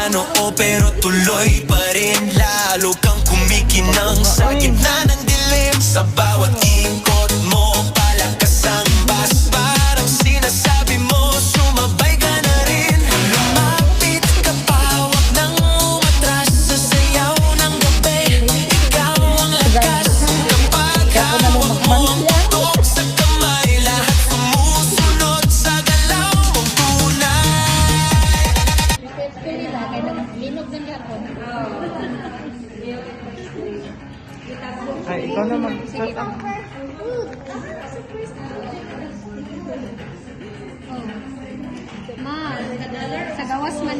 noo pero tuloy pa rin. Lalo kang kumikinang sa gitna ng dilim. Sa bawat ikot mo, palakas ang bas. Parang sinasabi mo, sumabay ka na rin. Lumapit ka pa, wag nang umatras. Sa sayaw ng gabi, ikaw ang lakas. Kapag hawak mo ang putok sa kamay, lahat sumusunod sa galaw mong tunay. Linog ng gapon. Ay, ikaw na mag-start ang... Ma, sa gawas man